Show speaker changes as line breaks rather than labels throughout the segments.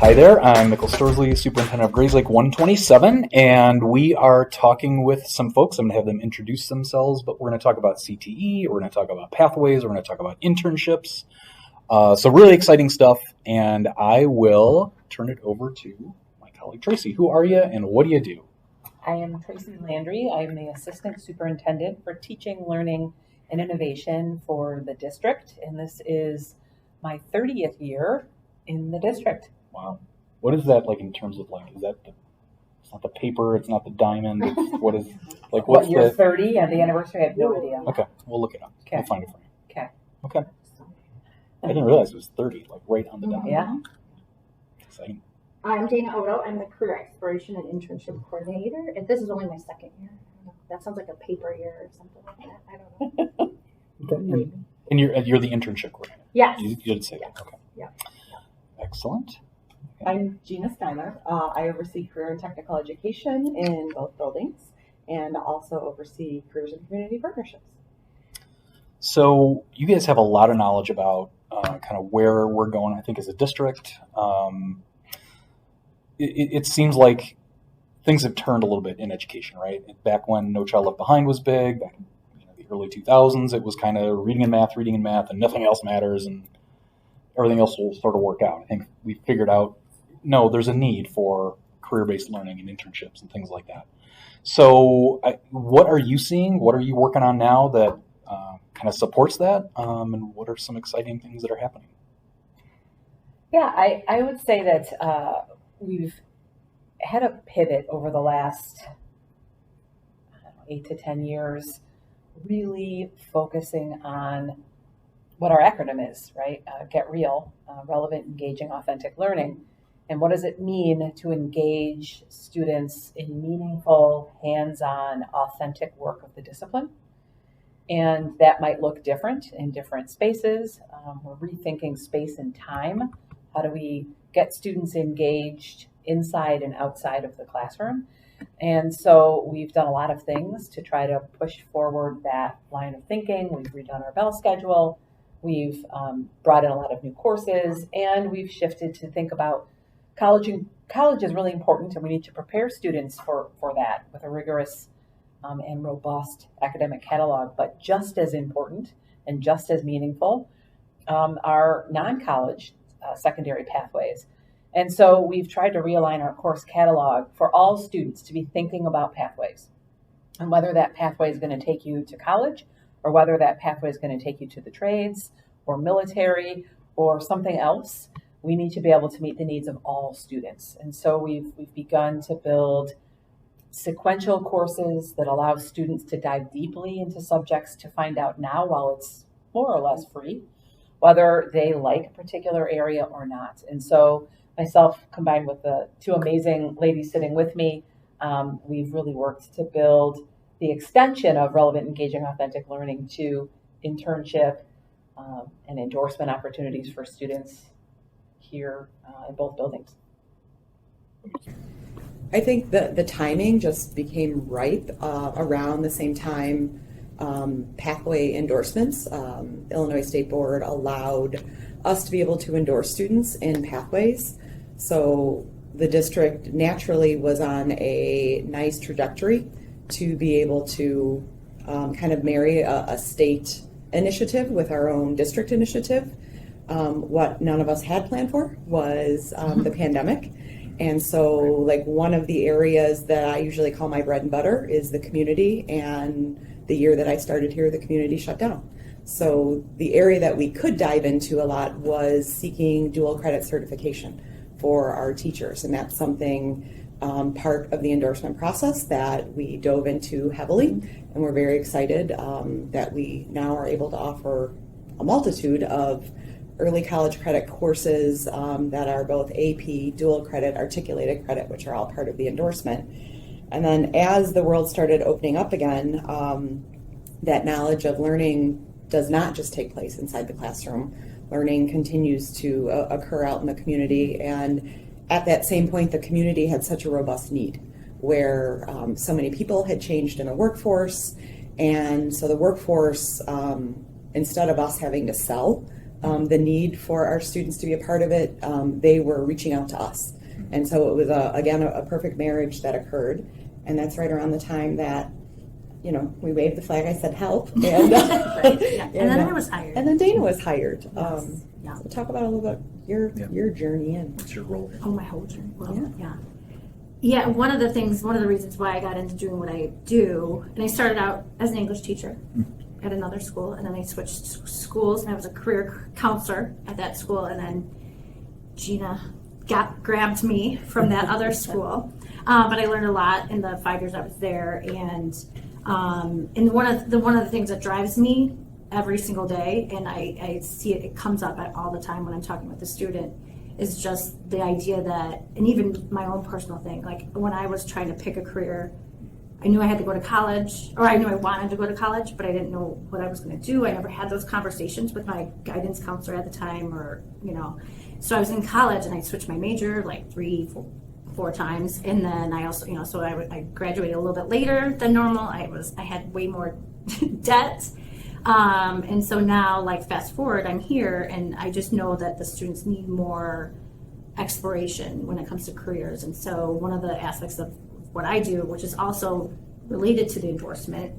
Hi there, I'm Michael Storsley, Superintendent of Grayslake 127, and we are talking with some folks. I'm going to have them introduce themselves, but we're going to talk about CTE, we're going to talk about pathways, we're going to talk about internships. So really exciting stuff, and I will turn it over to my colleague Tracey. Who are you, and what do you do?
I am Tracey Landry. I'm the Assistant Superintendent for Teaching, Learning, and Innovation for the district, and this is my 30th year in the district.
Wow. What is that like in terms of like, is that it's not the paper, it's not the diamond, it's, what is, like what's
what, you're
the...
30 and the anniversary? I have no idea.
Okay, we'll look it up.
Okay.
We'll find it for you.
Okay.
I didn't realize it was 30, like right on the dot.
Yeah.
Exciting.
I'm Gina Oddo. I'm the Career Exploration and Internship Coordinator, and this is only my second year. That sounds like a paper year or something like that. I don't know.
Okay. And you're the internship coordinator?
Yes.
You did say that. Okay.
Yeah.
Excellent.
I'm Gina Schuyler. I oversee career and technical education in both buildings and also oversee careers and community partnerships.
So you guys have a lot of knowledge about kind of where we're going, I think, as a district. It seems like things have turned a little bit in education, right? Back when No Child Left Behind was big, back in the early 2000s, it was kind of reading and math, and nothing else matters, and everything else will sort of work out. I think we figured out, no, there's a need for career-based learning and internships and things like that. So what are you seeing? What are you working on now that kind of supports that? And what are some exciting things that are happening?
Yeah, I would say that we've had a pivot over the last 8 to 10 years, really focusing on what our acronym is, right? Get real, relevant, engaging, authentic learning. And what does it mean to engage students in meaningful, hands-on, authentic work of the discipline? And that might look different in different spaces. We're rethinking space and time. How do we get students engaged inside and outside of the classroom? And so we've done a lot of things to try to push forward that line of thinking. We've redone our bell schedule. We've brought in a lot of new courses, and we've shifted to think about college is really important, and we need to prepare students for that with a rigorous and robust academic catalog. But just as important and just as meaningful are non-college secondary pathways. And so we've tried to realign our course catalog for all students to be thinking about pathways, and whether that pathway is going to take you to college or whether that pathway is going to take you to the trades or military or something else. We need to be able to meet the needs of all students. And so we've begun to build sequential courses that allow students to dive deeply into subjects to find out now, while it's more or less free, whether they like a particular area or not. And so myself, combined with the two amazing ladies sitting with me, we've really worked to build the extension of relevant, engaging, authentic learning to internship and endorsement opportunities for students here in both buildings.
I think that the timing just became ripe around the same time pathway endorsements. Illinois State Board allowed us to be able to endorse students in pathways. So the district naturally was on a nice trajectory to be able to kind of marry a state initiative with our own district initiative. What none of us had planned for was the pandemic. And so like one of the areas that I usually call my bread and butter is the community, and the year that I started here, the community shut down. So the area that we could dive into a lot was seeking dual credit certification for our teachers, and that's something part of the endorsement process that we dove into heavily, and we're very excited that we now are able to offer a multitude of early college credit courses that are both AP, dual credit, articulated credit, which are all part of the endorsement. And then as the world started opening up again, that knowledge of learning does not just take place inside the classroom. Learning continues to occur out in the community, and at that same point, the community had such a robust need where so many people had changed in the workforce, and so the workforce, instead of us having to sell the need for our students to be a part of it, they were reaching out to us. And so it was, again, a perfect marriage that occurred. And that's right around the time that, we waved the flag, I said, help. And,
Right, yeah. And then I was hired.
And then Dana was hired.
Yeah.
So talk about a little bit your journey and
What's your role?
Oh, my whole journey. Well, yeah. One of the reasons why I got into doing what I do, and I started out as an English teacher at another school, and then I switched schools, and I was a career counselor at that school, and then Gina grabbed me from that other school. But I learned a lot in the 5 years I was there, and one of the things that drives me every single day, and I see it comes up all the time when I'm talking with a student, is just the idea that, and even my own personal thing, like when I was trying to pick a career, I knew I had to go to college, or I knew I wanted to go to college, but I didn't know what I was going to do. I never had those conversations with my guidance counselor at the time, or, so I was in college and I switched my major like 3-4 times. And then I also, so I graduated a little bit later than normal. I had way more debt. And so now, like, fast forward, I'm here, and I just know that the students need more exploration when it comes to careers. And so one of the aspects of what I do, which is also related to the endorsement,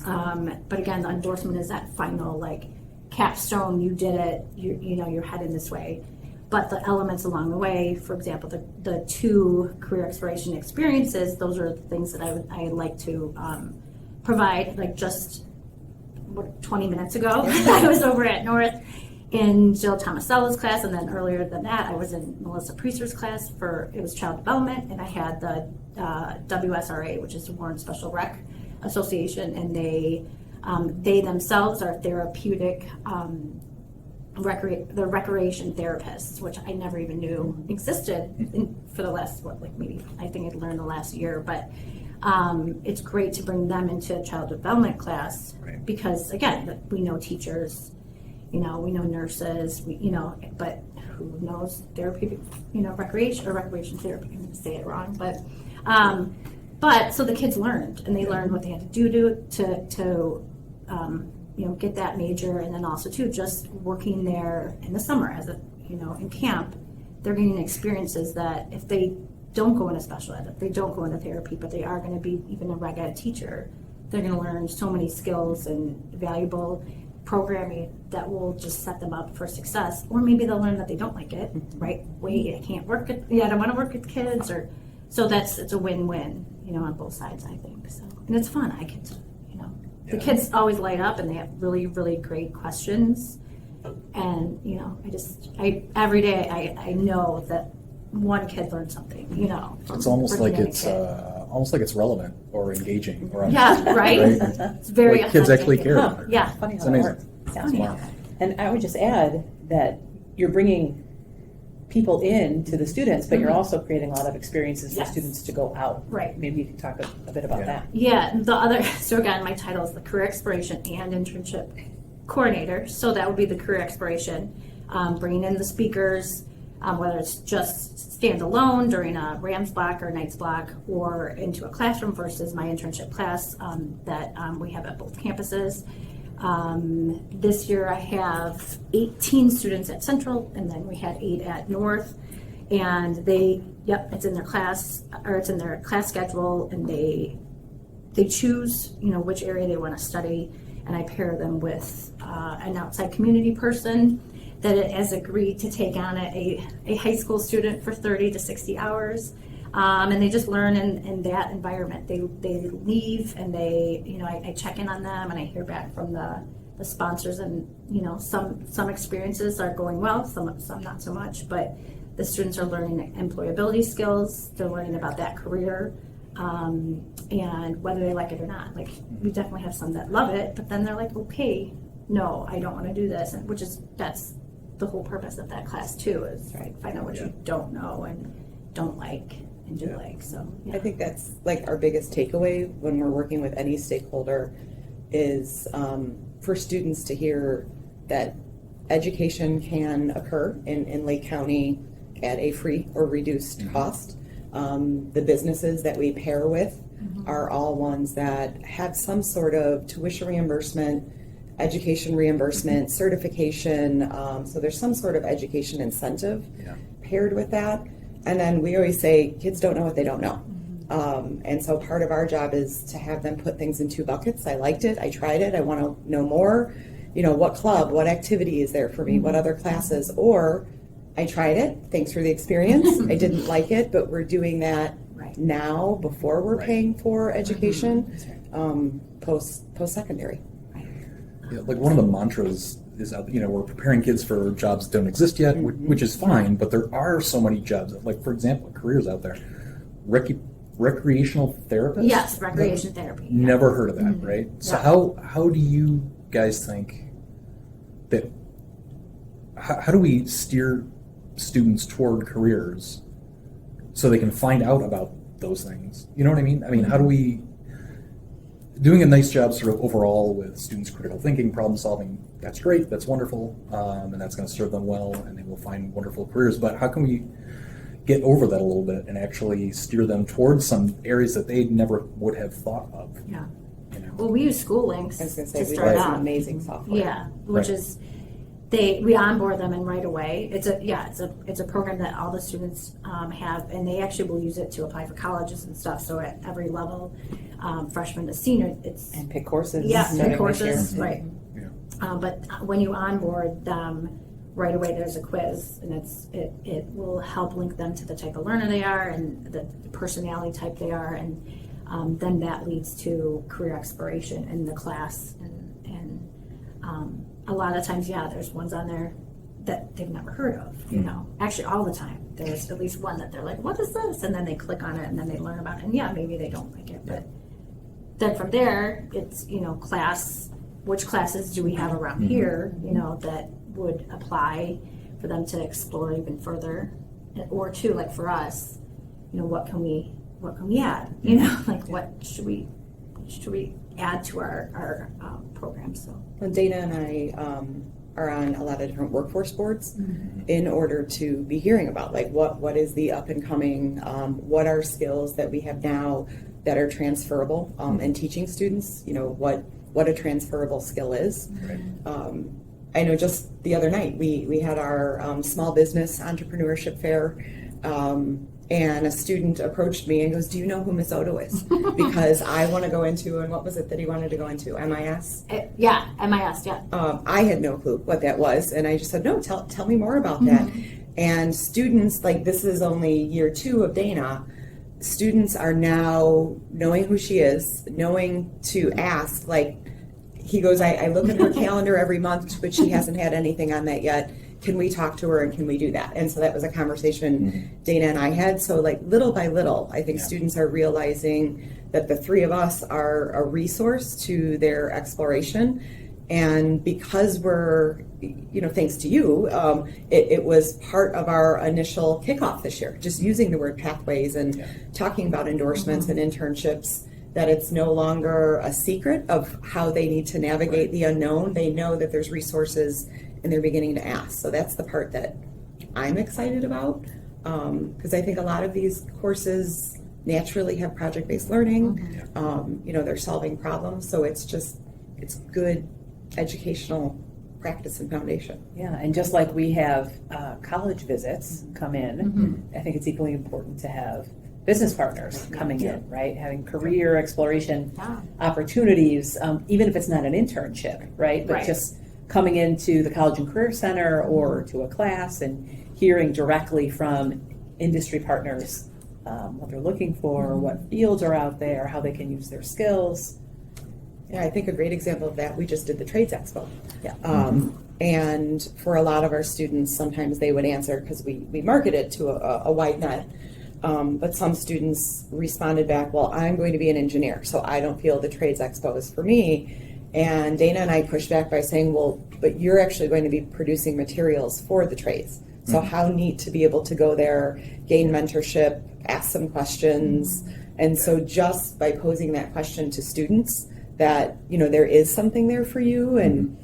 but again, the endorsement is that final, like, capstone, you did it, you're headed this way. But the elements along the way, for example, the 2 career exploration experiences, those are the things that I like to provide. Like, just 20 minutes ago, I was over at North in Jill Tomasello's class, and then earlier than that, I was in Melissa Priester's class it was child development, and I had the WSRA, which is the Warren Special Rec Association, and they themselves are therapeutic the recreation therapists, which I never even knew existed for the last, maybe I think I'd learned the last year, but it's great to bring them into a child development class, right? Because again, we know teachers, we know nurses, but who knows therapeutic, recreation therapy. I'm going to say it wrong, but so the kids learned, and they learned what they had to do to get that major, and then also too, just working there in the summer as in camp, they're getting experiences that if they don't go into special ed, if they don't go into therapy, but they are going to be even a reg ed teacher, they're going to learn so many skills and valuable programming that will just set them up for success. Or maybe they'll learn that they don't like it, right? Wait, I can't work I don't want to work with kids, so it's a win-win, on both sides, I think. So, and it's fun. The kids always light up, and they have really, really great questions. And, every day I know that one kid learned something,
It's almost like it's relevant or engaging. Or
right? It's very
like kids actually care about it.
Yeah.
Funny how
It's
that
amazing.
works.
Funny.
Wow.
And I would just add that you're bringing people in to the students, but you're also creating a lot of experiences for
Yes.
students to go out.
Right.
Maybe you can talk a bit about that.
Yeah, so again, my title is the Career Exploration and Internship Coordinator. So that would be the career exploration, bringing in the speakers, whether it's just standalone during a Rams block or Knights block, or into a classroom versus my internship class that we have at both campuses. This year I have 18 students at Central, and then we had 8 at North, and it's in their class, or it's in their class schedule, and they choose, which area they want to study, and I pair them with an outside community person that has agreed to take on a high school student for 30 to 60 hours. And they just learn in that environment. They leave, and I check in on them, and I hear back from the sponsors, and some experiences are going well, some not so much, but the students are learning employability skills, they're learning about that career, and whether they like it or not. Like, we definitely have some that love it, but then they're like, okay, no, I don't want to do this, and that's the whole purpose of that class too, is find out what you don't know and don't like. So
I think that's like our biggest takeaway when we're working with any stakeholder is for students to hear that education can occur in Lake County at a free or reduced cost. The businesses that we pair with are all ones that have some sort of tuition reimbursement education reimbursement, certification. So there's some sort of education incentive paired with that. And then we always say kids don't know what they don't know. And so part of our job is to have them put things in two buckets. I liked it. I tried it. I want to know more. You know, what club, what activity is there for me? What other classes? Or I tried it. Thanks for the experience. I didn't like it, but we're doing that now before we're paying for education, post-secondary.
Yeah, like one of the mantras is, we're preparing kids for jobs that don't exist yet, which is fine, but there are so many jobs, like for example, careers out there. Recreational therapist?
Yes, recreation therapy.
Never heard of that, right? So how do you guys think that, how do we steer students toward careers so they can find out about those things? You know what I mean? I mean, how do we, doing a nice job sort of overall with students' critical thinking, problem solving, that's great, that's wonderful, and that's going to serve them well, and they will find wonderful careers, but how can we get over that a little bit and actually steer them towards some areas that they never would have thought of?
Yeah.
You know?
Well, we use School Links
I was going to
to
say, we
start
have some
out.
amazing software.
Yeah, which is we onboard them and right away. It's a program that all the students have, and they actually will use it to apply for colleges and stuff. So at every level, freshman to senior, it's
And pick courses.
pick
starting
courses,
this year.
right? But when you onboard them, right away there's a quiz, and it will help link them to the type of learner they are and the personality type they are, and then that leads to career exploration in the class, and a lot of times, there's ones on there that they've never heard of, actually all the time. There's at least one that they're like, what is this? And then they click on it and then they learn about it, and maybe they don't like it, but then from there, it's, which classes do we have around here, that would apply for them to explore even further, or two, like for us, what can we add, like what should we add to our program. So
Well, Dana and I are on a lot of different workforce boards in order to be hearing about like what is the up and coming, what are skills that we have now that are transferable, and teaching students, what a transferable skill is. I know just the other night we had our small business entrepreneurship fair. And a student approached me and goes, do you know who Miss Oddo is? Because I want to go into, and what was it that he wanted to go into? MIS?
MIS, yeah.
I had no clue what that was. And I just said, no, tell me more about that. And students, like this is only year 2 of Dana, students are now knowing who she is, knowing to ask, like, he goes, I look at her calendar every month, but she hasn't had anything on that yet. Can we talk to her and can we do that? And so that was a conversation Dana and I had. So like little by little, I think students are realizing that the 3 of us are a resource to their exploration. And because we're, thanks to you, it was part of our initial kickoff this year, just using the word pathways and talking about endorsements and internships, that it's no longer a secret of how they need to navigate the unknown. They know that there's resources and they're beginning to ask. So that's the part that I'm excited about, because I think a lot of these courses naturally have project-based learning. They're solving problems. So it's good educational practice and foundation.
Yeah, and just like we have college visits come in, I think it's equally important to have business partners coming in, right? Having career exploration opportunities, even if it's not an internship, right? But just coming into the College and Career Center or to a class and hearing directly from industry partners what they're looking for, what fields are out there, how they can use their skills.
Yeah, I think a great example of that, we just did the Trades Expo. And for a lot of our students, sometimes they would answer, because we market it to a wide net, but some students responded back, well, I'm going to be an engineer, so I don't feel the Trades Expo is for me. And Dana and I pushed back by saying, well, but you're actually going to be producing materials for the trades. So how neat to be able to go there, gain mentorship, ask some questions. And so just by posing that question to students that, there is something there for you, and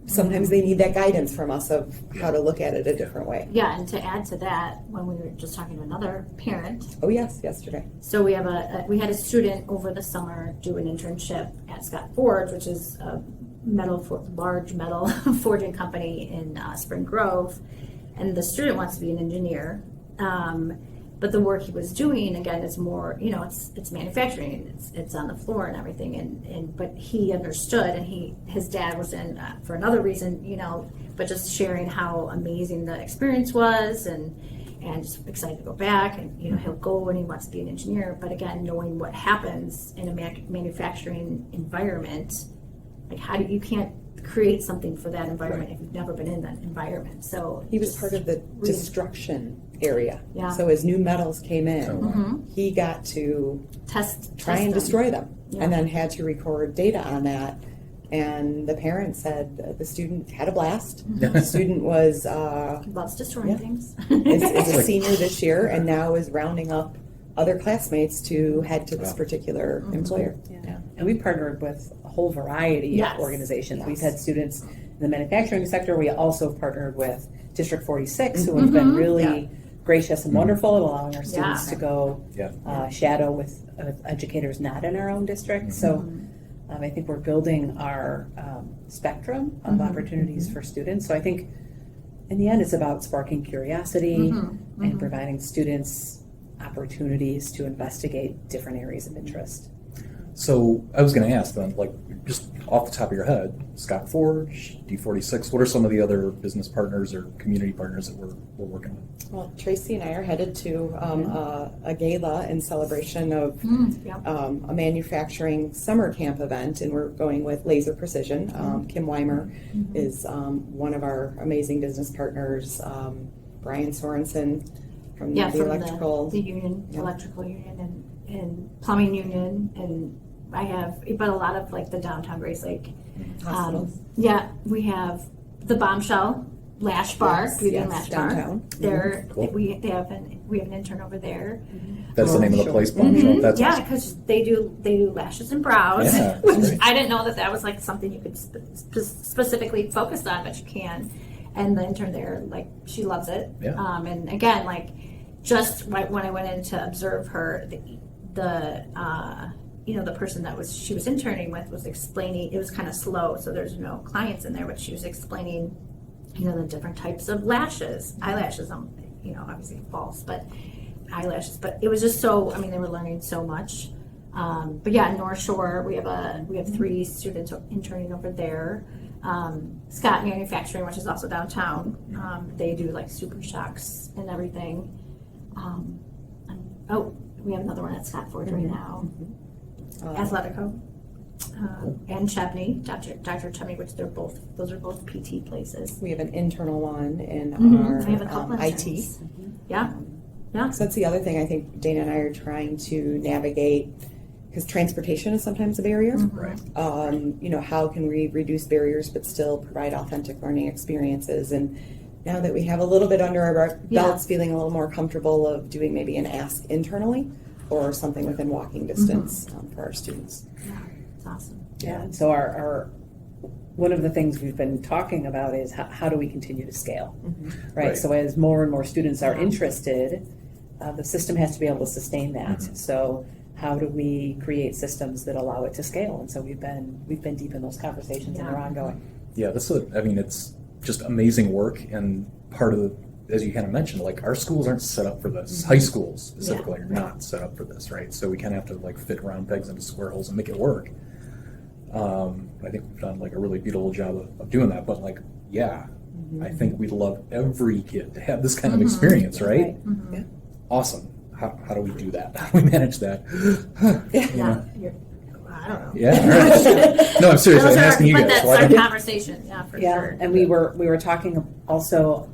sometimes they need that guidance from us of how to look at it a different way.
Yeah, and to add to that, when we were just talking to another parent.
Oh yes, yesterday.
So we have we had a student over the summer do an internship at Scott Ford's, which is a large metal forging company in Spring Grove, and the student wants to be an engineer. But the work he was doing, again, is more, it's manufacturing, it's on the floor and everything, but he understood, and his dad was in for another reason, but just sharing how amazing the experience was, and just excited to go back, and he'll go when he wants to be an engineer, but again, knowing what happens in a manufacturing environment, like you can't create something for that environment if you've never been in that environment. So
he was part of the destruction area.
Yeah.
So as new metals came in, he got to try and destroy them, and then had to record data on that. And the parents said the student had a blast. The student was
loves destroying things.
is a senior this year, and now is rounding up other classmates to head to this particular employer.
Yeah. And we partnered with a whole variety of organizations. We've had students in the manufacturing sector. We also partnered with District 46, who have been really gracious and wonderful at allowing our students to go shadow with educators not in our own district. So I think we're building our spectrum of opportunities for students. So I think in the end, it's about sparking curiosity and providing students opportunities to investigate different areas of interest.
So I was going to ask then, like, just off the top of your head, Scott Forge, D46, what are some of the other business partners or community partners that we're working with?
Well, Tracey and I are headed to a gala in celebration of a manufacturing summer camp event, and we're going with Laser Precision. Kim Weimer is one of our amazing business partners. Brian Sorensen from the electrical
the union, electrical union, and plumbing union, and I have, but a lot of like the downtown Grace Lake
hospitals.
We have the Bombshell Lash Bar, Beauty and Lash
downtown.
Bar. There,
Cool.
we have an intern over there.
That's the name of the place, Bombshell. That's awesome.
Because they do lashes and brows,
Yeah,
which
great.
I didn't know that was like something you could specifically focus on, but you can. And the intern there, like, she loves it.
Yeah.
And again, like, just right when I went in to observe her, the person that she was interning with was explaining, it was kind of slow, so there's no clients in there, but she was explaining, the different types of lashes, eyelashes, obviously false, but eyelashes, but it was just so, they were learning so much. But yeah, North Shore, we have 3 students interning over there. Scott Manufacturing, which is also downtown, they do like super shocks and everything. We have another one at Scott Forge right now. Athletico. And Chebney, Dr. Chebney, which those are both PT places.
We have an internal one in our
We have a couple
IT.
interns. Yeah.
So that's the other thing I think Dana and I are trying to navigate, because transportation is sometimes a barrier.
Right.
How can we reduce barriers but still provide authentic learning experiences? And now that we have a little bit under our belts, feeling a little more comfortable of doing maybe an ask internally or something within walking distance for our students.
Yeah, it's awesome.
Yeah, and so our one of the things we've been talking about is how do we continue to scale, right? So as more and more students are interested, the system has to be able to sustain that. So how do we create systems that allow it to scale? And so we've been deep in those conversations and they're ongoing.
Yeah, it's just amazing work, and part of the, as you kind of mentioned, like, our schools aren't set up for this. High schools specifically are not set up for this, right? So we kind of have to like fit round pegs into square holes and make it work. I think we've done like a really beautiful job of doing that, but like, I think we'd love every kid to have this kind of experience, right?
Yeah.
Awesome. How do we do that? How do we manage that?
I don't know.
Yeah. Right. No, I'm serious. I'm asking you
But
guys.
that's our conversation, for sure.
And we were talking also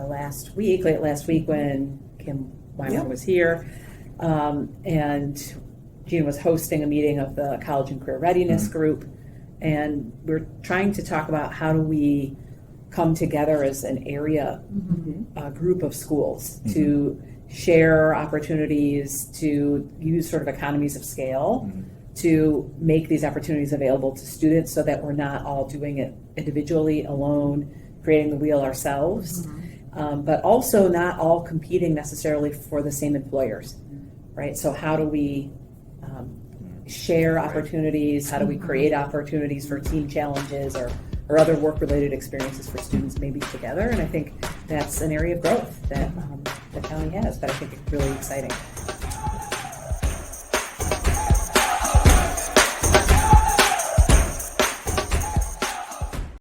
late last week when Kim Weimer was here, and Gina was hosting a meeting of the College and Career Readiness group, and we're trying to talk about how do we come together as an area group of schools to share opportunities, to use sort of economies of scale to make these opportunities available to students so that we're not all doing it individually, alone, creating the wheel ourselves, but also not all competing necessarily for the same employers, right? So how do we share opportunities? How do we create opportunities for team challenges or other work-related experiences for students maybe together? And I think that's an area of growth that the county has, but I think it's really exciting.